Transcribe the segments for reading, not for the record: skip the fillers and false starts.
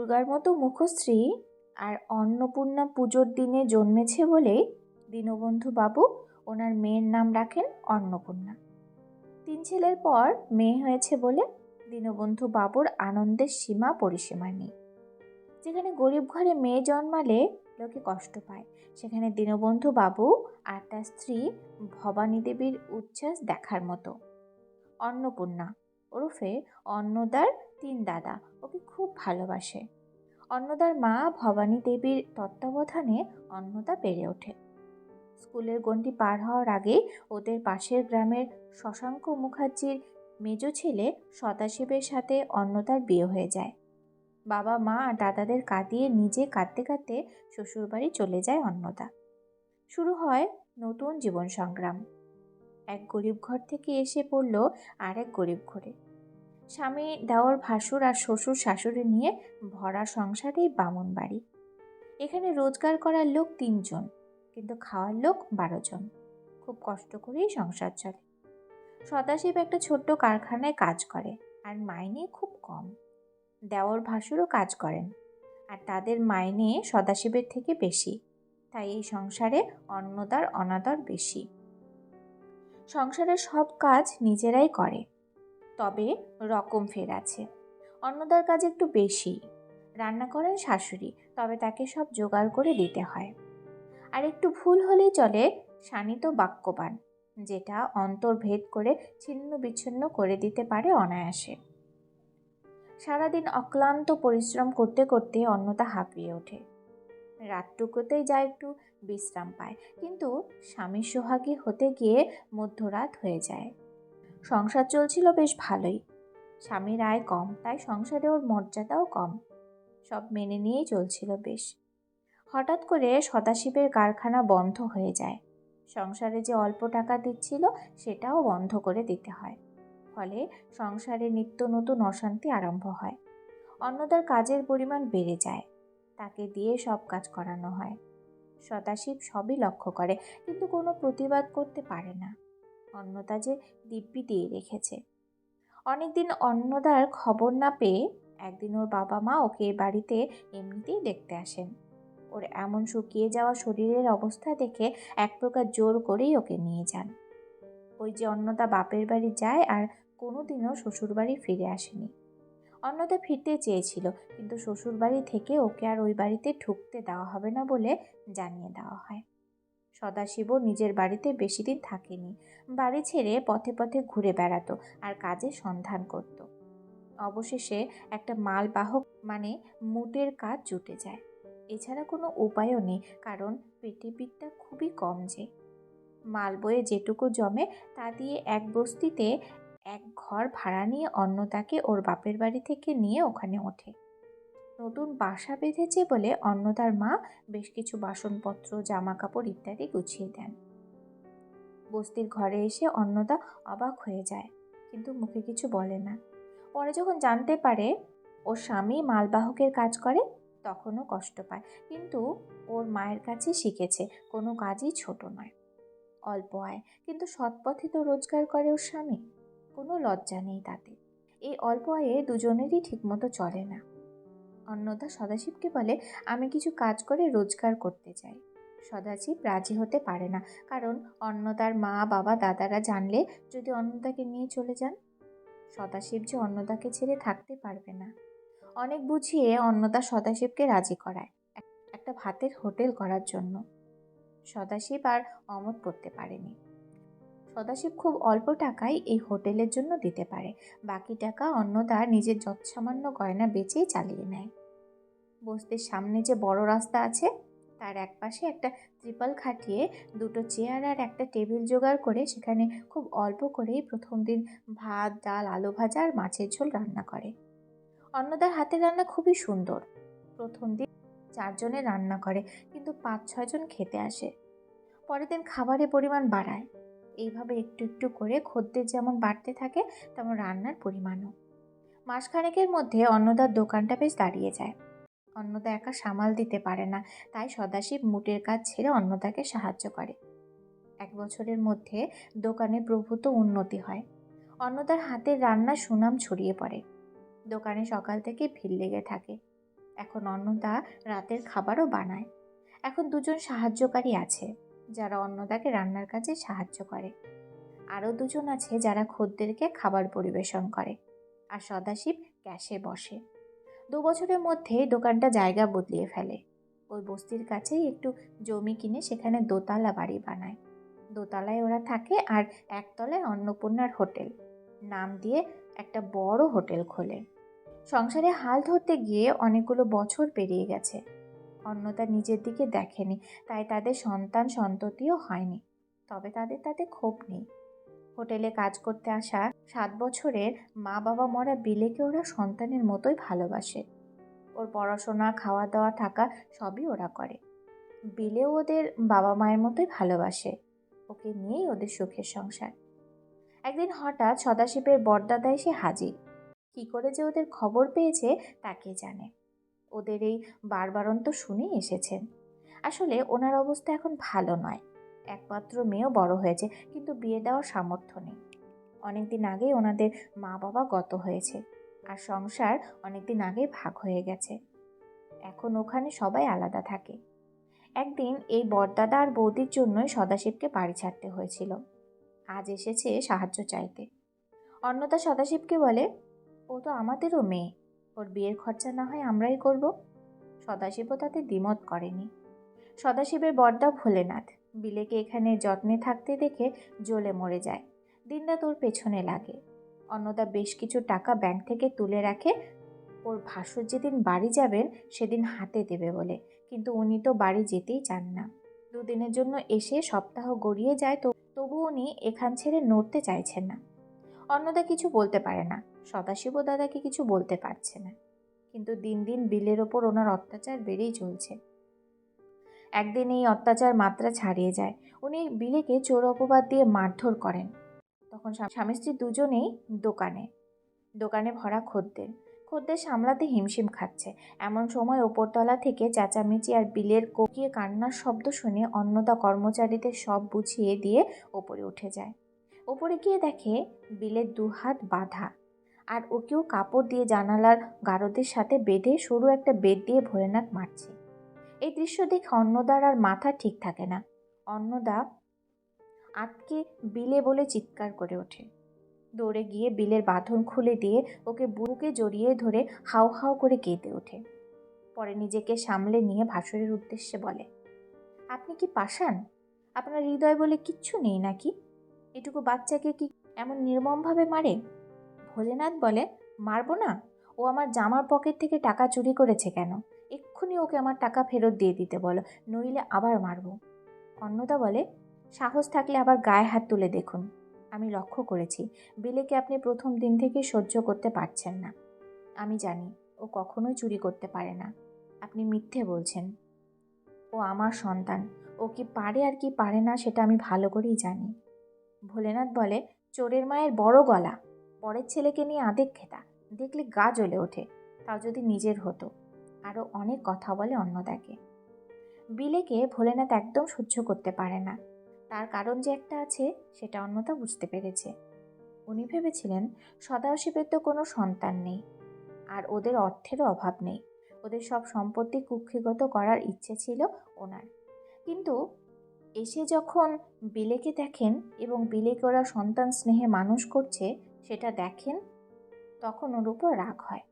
দুর্গার মতো মুখশ্রী আর অন্নপূর্ণা পুজোর দিনে জন্মেছে বলে দীনবন্ধু বাবু ওনার মেয়ের নাম রাখেন অন্নপূর্ণা। 3 ছেলের পর মেয়ে হয়েছে বলে দীনবন্ধু বাবুর আনন্দের সীমা পরিসীমা নেই। যেখানে গরিব ঘরে মেয়ে জন্মালে লোকে কষ্ট পায়, সেখানে দীনবন্ধু বাবু আর তার স্ত্রী ভবানী দেবীর উচ্ছ্বাস দেখার মতো। অন্নপূর্ণা ওরফে অন্নদার 3 দাদা ওকে খুব ভালোবাসে। অন্নদার মা ভবানী দেবীর তত্ত্বাবধানে অন্নদা বেড়ে ওঠে। স্কুলের গণ্ডি পার হওয়ার আগেই ওদের পাশের গ্রামের শশাঙ্ক মুখার্জির মেজ ছেলে সদাশিবের সাথে অন্নদার বিয়ে হয়ে যায়। বাবা মা আর দাদাদের কাঁদিয়ে নিজে কাঁদতে কাঁদতে শ্বশুরবাড়ি চলে যায় অন্নদা। শুরু হয় নতুন জীবন সংগ্রাম। এক গরিব ঘর থেকে এসে পড়ল আর এক গরিব ঘরে। স্বামী, দেওর, ভাসুর আর শ্বশুর শাশুড়ি নিয়ে ভরা সংসারেই বামন বাড়ি। এখানে রোজগার করার লোক 3 জন, কিন্তু খাওয়ার লোক 12 জন। খুব কষ্ট করেই সংসার চলে। সদাশিব একটা ছোট্ট কারখানায় কাজ করে আর মাইনে খুব কম। দেওর ভাসুরও কাজ করেন আর তাদের মাইনে সদাশিবের থেকে বেশি, তাই এই সংসারে অন্নদার অনাদর বেশি। সংসারের সব কাজ নিজেরাই করে, তবে রকম ফের আছে। অন্নদার কাজ একটু বেশি। রান্না করেন শাশুড়ি, তবে তাকে সব জোগাড় করে দিতে হয়। আর একটু ভুল হলেই চলে শানিত বাক্যবান, যেটা অন্তর্ভেদ করে ছিন্ন বিচ্ছিন্ন করে দিতে পারে অনায়াসে। সারাদিন অক্লান্ত পরিশ্রম করতে করতে অন্নদা হাঁপিয়ে ওঠে। রাতটুকুতেই যা একটু বিশ্রাম পায়, কিন্তু স্বামী সোহাগী হতে গিয়ে মধ্যরাত হয়ে যায়। সংসার চলছিল বেশ ভালোই। স্বামীর আয় কম, তাই সংসারে ওর মর্যাদাও কম। সব মেনে নিয়েই চলছিল বেশ। হঠাৎ করে সদাশিবের কারখানা বন্ধ হয়ে যায়। সংসারে যে অল্প টাকা দিচ্ছিল সেটাও বন্ধ করে দিতে হয়। ফলে সংসারে নিত্য নতুন অশান্তি আরম্ভ হয়। অন্নদার কাজের পরিমাণ বেড়ে যায়, তাকে দিয়ে সব কাজ করানো হয়। সদাশিব সবই লক্ষ্য করে, কিন্তু কোনো প্রতিবাদ করতে পারে না। অন্নদা যে দিব্যি দিয়ে রেখেছে। অনেকদিন অন্নদার খবর না পেয়ে একদিন ওর বাবা মা ওকে বাড়িতে এমনিতেই দেখতে আসেন। ওর এমন শুকিয়ে যাওয়া শরীরের অবস্থা দেখে এক প্রকার জোর করেই ওকে নিয়ে যান। ওই যে অন্নদা বাপের বাড়ি যায় আর কোনোদিনও শ্বশুরবাড়ি ফিরে আসেনি। অন্নদা ফিরতে চেয়েছিল, কিন্তু শ্বশুরবাড়ি থেকে ওকে আর ওই বাড়িতে ঢুকতে দেওয়া হবে না বলে জানিয়ে দেওয়া হয়। সদাশিবও নিজের বাড়িতে বেশি দিন থাকেনি। বাড়ি ছেড়ে পথে পথে ঘুরে বেড়াতো আর কাজের সন্ধান করত। অবশেষে একটা মালবাহক মানে মুটের কাজ জুটে যায়। এছাড়া কোনো উপায়ও নেই, কারণ পেটে বিদ্যা খুবই কম যে। মাল বয়ে যেটুকু জমে তা দিয়ে এক বস্তিতে এক ঘর ভাড়া নিয়ে অন্নদাকে ওর বাপের বাড়ি থেকে নিয়ে ওখানে ওঠে। নতুন বাসা বেঁধেছে বলে অন্নদার মা বেশ কিছু বাসনপত্র, জামা কাপড় ইত্যাদি গুছিয়ে দেন। বস্তির ঘরে এসে অন্নদা অবাক হয়ে যায়, কিন্তু মুখে কিছু বলে না। পরে যখন জানতে পারে ওর স্বামী মালবাহকের কাজ করে, তখনও কষ্ট পায়, কিন্তু ওর মায়ের কাছে শিখেছে কোনো কাজই ছোট নয়। অল্প আয়, কিন্তু সৎপথে তো রোজগার করে ওর স্বামী, কোনো লজ্জা নেই তাতে। এই অল্প আয়ে দুজনেরই ঠিকমতো চলে না। অন্নদা সদাশিবকে বলে, আমি কিছু কাজ করে রোজগার করতে চাই। সদাশিব রাজি হতে পারে না, কারণ অন্নদার মা, বাবা, দাদারা জানলে যদি অন্নদাকে নিয়ে চলে যান। সদাশিব যে অন্নদাকে ছেড়ে থাকতে পারবে না। অনেক বুঝিয়ে অন্নদা সদাশিবকে রাজি করায় একটা ভাতের হোটেল করার জন্য। সদাশিব আর অমত করতে পারেনি। সদাশিব খুব অল্প টাকায় এই হোটেলের জন্য দিতে পারে, বাকি টাকা অন্নদা নিজের যৎসামান্য গয়না বেচেই চালিয়ে নেয়। বস্তির সামনে যে বড় রাস্তা আছে, তার একপাশে একটা ত্রিপল খাটিয়ে 2টো চেয়ার আর একটা টেবিল জোগাড় করে সেখানে খুব অল্প করেই প্রথম দিন ভাত, ডাল, আলু ভাজা আর মাছের ঝোল রান্না করে। অন্নদার হাতের রান্না খুবই সুন্দর। প্রথম দিন 4 জনের রান্না করে, কিন্তু 5-6 জন খেতে আসে। পরের দিন খাবারের পরিমাণ বাড়ায়। এইভাবে একটু একটু করে খদ্দের যেমন বাড়তে থাকে, তেমন রান্নার পরিমাণও। মাসখানেকের মধ্যে অন্নদার দোকানটা বেশ দাঁড়িয়ে যায়। অন্নদা একা সামাল দিতে পারে না, তাই সদাশিব মুটের কাজ ছেড়ে অন্নদাকে সাহায্য করে। 1 বছরের মধ্যে দোকানে প্রভূত উন্নতি হয়। অন্নদার হাতের রান্নার সুনাম ছড়িয়ে পড়ে। দোকানে সকাল থেকে ভিড় লেগে থাকে। এখন অন্নদা রাতের খাবারও বানায়। এখন দুজন সাহায্যকারী আছে যারা অন্নদাকে রান্নার কাজে সাহায্য করে। আরও দুজন আছে যারা খদ্দেরকে খাবার পরিবেশন করে। আর সদাশিব ক্যাশে বসে। 2 বছরের মধ্যেই দোকানটা জায়গা বদলিয়ে ফেলে। ওই বস্তির কাছেই একটু জমি কিনে সেখানে দোতলা বাড়ি বানায়। দোতলায় ওরা থাকে আর একতলায় অন্নপূর্ণার হোটেল নাম দিয়ে একটা বড় হোটেল খোলে। সংসারে হাল ধরতে গিয়ে অনেকগুলো বছর পেরিয়ে গেছে। অন্নদা নিজের দিকে দেখেনি, তাই তাদের সন্তান সন্ততিও হয়নি। তবে তাদের তাতে ক্ষোভ নেই। হোটেলে কাজ করতে আসা 7 বছরের মা বাবা মরা বিলেকে ওরা সন্তানের মতোই ভালোবাসে। ওর পড়াশোনা, খাওয়া দাওয়া, থাকা সবই ওরা করে। বিলেও ওদের বাবা মায়ের মতোই ভালোবাসে। ওকে নিয়েই ওদের সুখের সংসার। একদিন হঠাৎ সদাশিবের বড়দাদা এসে হাজির। কি করে যে ওদের খবর পেয়েছে তাকে জানে। ওদের এই বারবারন্ত শুনেই এসেছেন। আসলে ওনার অবস্থা এখন ভালো নয়। একমাত্র মেয়েও বড় হয়েছে, কিন্তু বিয়ে দেওয়ার সামর্থ্য নেই। অনেকদিন আগেই ওনাদের মা বাবা গত হয়েছে, আর সংসার অনেকদিন আগেই ভাগ হয়ে গেছে। এখন ওখানে সবাই আলাদা থাকে। একদিন এই বড়দাদা আর বৌদির জন্যই সদাশিবকে বাড়ি ছাড়তে হয়েছিল। আজ এসেছে সাহায্য চাইতে। অন্নদা সদাশিবকে বলে, ও তো আমাদেরও মেয়ে, ওর বিয়ের খরচা না হয় আমরাই করব। সদাশিবও তাতে দ্বিমত করেনি। সদাশিবের বড়দা ভোলেনাথ বিলেকে এখানে যত্নে থাকতে দেখে জ্বলে মরে যায়। দিনরাত ওর পেছনে লাগে। অন্নদা বেশ কিছু টাকা ব্যাংক থেকে তুলে রাখে ওর ভাসুর যেদিন বাড়ি যাবেন সেদিন হাতে দেবে বলে, কিন্তু উনি তো বাড়ি যেতেই চান না। 2 দিনের জন্য এসে সপ্তাহ গড়িয়ে যায়, তবু উনি এখান ছেড়ে নড়তে চাইছেন না। অন্নদা কিছু বলতে পারে না, সদাশিবও দাদাকে কিছু বলতে পারছে না। কিন্তু দিন দিন বিলের ওপর ওনার অত্যাচার বেড়েই চলছে। একদিন এই অত্যাচার মাত্রা ছাড়িয়ে যায়। উনি বিলেকে চোর অপবাদ দিয়ে মারধর করেন। তখন স্বামী স্ত্রী দুজনেই দোকানে ভরা খদ্দের সামলাতে হিমশিম খাচ্ছে। এমন সময় ওপরতলা থেকে চেঁচামেচি আর বিলের কোকিয়ে কান্নার শব্দ শুনে অন্নদা কর্মচারীদের সব বুঝিয়ে দিয়ে ওপরে উঠে যায়। ওপরে গিয়ে দেখে বিলের 2 হাত বাঁধা, আর ওকেও কাপড় দিয়ে জানালার গারদের সাথে বেঁধে সরু একটা বেত দিয়ে ভোলেনাথ মারছে। এই দৃশ্য দেখে অন্নদার আর মাথা ঠিক থাকে না। অন্নদা আটকে বিলে বলে চিৎকার করে ওঠে। দৌড়ে গিয়ে বিলের বাঁধন খুলে দিয়ে ওকে বুকে জড়িয়ে ধরে হাউ হাউ করে কেঁদে ওঠে। পরে নিজেকে সামলে নিয়ে ভাসুরের উদ্দেশ্যে বলে, আপনি কি পাষাণ? আপনার হৃদয় বলে কিচ্ছু নেই নাকি? এটুকু বাচ্চাকে কি এমন নির্মমভাবে মারে? ভোলেনাথ বলে, মারবো না? ও আমার জামার পকেট থেকে টাকা চুরি করেছে কেন? এক্ষুনি ওকে আমার টাকা ফেরত দিয়ে দিতে বলো, নইলে আবার মারবো। অন্নদা বলে, সাহস থাকলে আবার গায়ে হাত তুলে দেখুন। আমি লক্ষ্য করেছি বিলেকে আপনি প্রথম দিন থেকে সহ্য করতে পারছেন না। আমি জানি ও কখনোই চুরি করতে পারে না। আপনি মিথ্যে বলছেন। ও আমার সন্তান। ও কি পারে আর কি পারে না সেটা আমি ভালো করেই জানি। ভোলেনাথ বলে, চোরের মায়ের বড় গলা, পরের ছেলেকে নিয়ে আদেক খেতা, দেখলে গা জ্বলে ওঠে, তাও যদি নিজের হতো। আরও অনেক কথা বলে অন্নদাকে। বিলেকে ভোলেনাথ একদম সহ্য করতে পারে না। তার কারণ যে একটা আছে সেটা অন্নদা বুঝতে পেরেছে। উনি ভেবেছিলেন সদাশিবের তো কোনো সন্তান নেই, আর ওদের অর্থেরও অভাব নেই। ওদের সব সম্পত্তি কুক্ষিগত করার ইচ্ছে ছিল ওনার। কিন্তু এসে যখন বিলেকে দেখেন এবং বিলেকে ওরা সন্তান স্নেহে মানুষ করছে সেটা দেখেন, তখন ওর উপর রাগ হয়।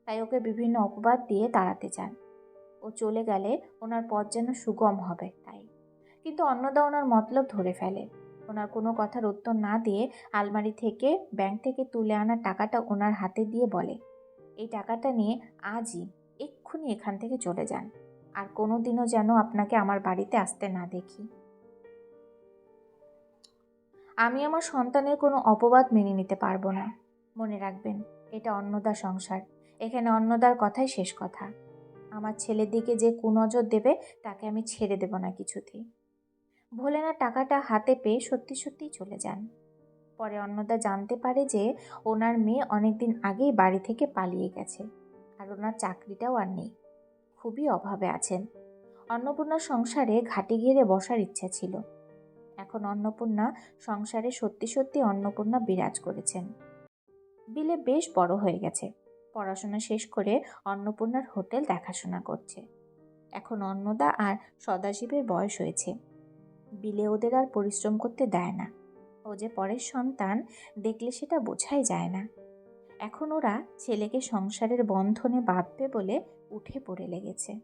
তাই ওকে বিভিন্ন অপবাদ দিয়ে তাড়াতে চান। ও চলে গেলে ওনার পথ যেন সুগম হবে তাই। কিন্তু অন্নদা ওনার মতলব ধরে ফেলে। ওনার কোনো কথার উত্তর না দিয়ে আলমারি থেকে ব্যাংক থেকে তুলে আনা টাকাটা ওনার হাতে দিয়ে বলে, এই টাকাটা নিয়ে আজই এক্ষুনি এখান থেকে চলে যান, আর কোনো দিনও যেন আপনাকে আমার বাড়িতে আসতে না দেখি। আমি আমার সন্তানের কোনো অপবাদ মেনে নিতে পারবো না। মনে রাখবেন, এটা অন্নদার সংসার। এখানে অন্নদার কথাই শেষ কথা। আমার ছেলের দিকে যে কুনজর দেবে তাকে আমি ছেড়ে দেব না কিছুতেই। ভোলেনাথ টাকাটা হাতে পেয়ে সত্যি সত্যিই চলে যান। পরে অন্নদা জানতে পারে যে ওনার মেয়ে অনেকদিন আগেই বাড়ি থেকে পালিয়ে গেছে, আর ওনার চাকরিটাও আর নেই। খুবই অভাবে আছেন। অন্নপূর্ণার সংসারে ঘাটি ঘিরে বসার ইচ্ছা ছিল। এখন অন্নপূর্ণা সংসারে সত্যি সত্যি অন্নপূর্ণা বিরাজ করেছেন। বিলে বেশ বড় হয়ে গেছে। পড়াশোনা শেষ করে অন্নপূর্ণার হোটেল দেখাশোনা করছে। এখন অন্নদা আর সদাশিবের বয়স হয়েছে, বিলে ওদের আর পরিশ্রম করতে দেয় না। ও যে পরের সন্তান, দেখলে সেটা বোঝাই যায় না। এখন ওরা ছেলেকে সংসারের বন্ধনে বাঁধবে বলে উঠে পড়ে লেগেছে।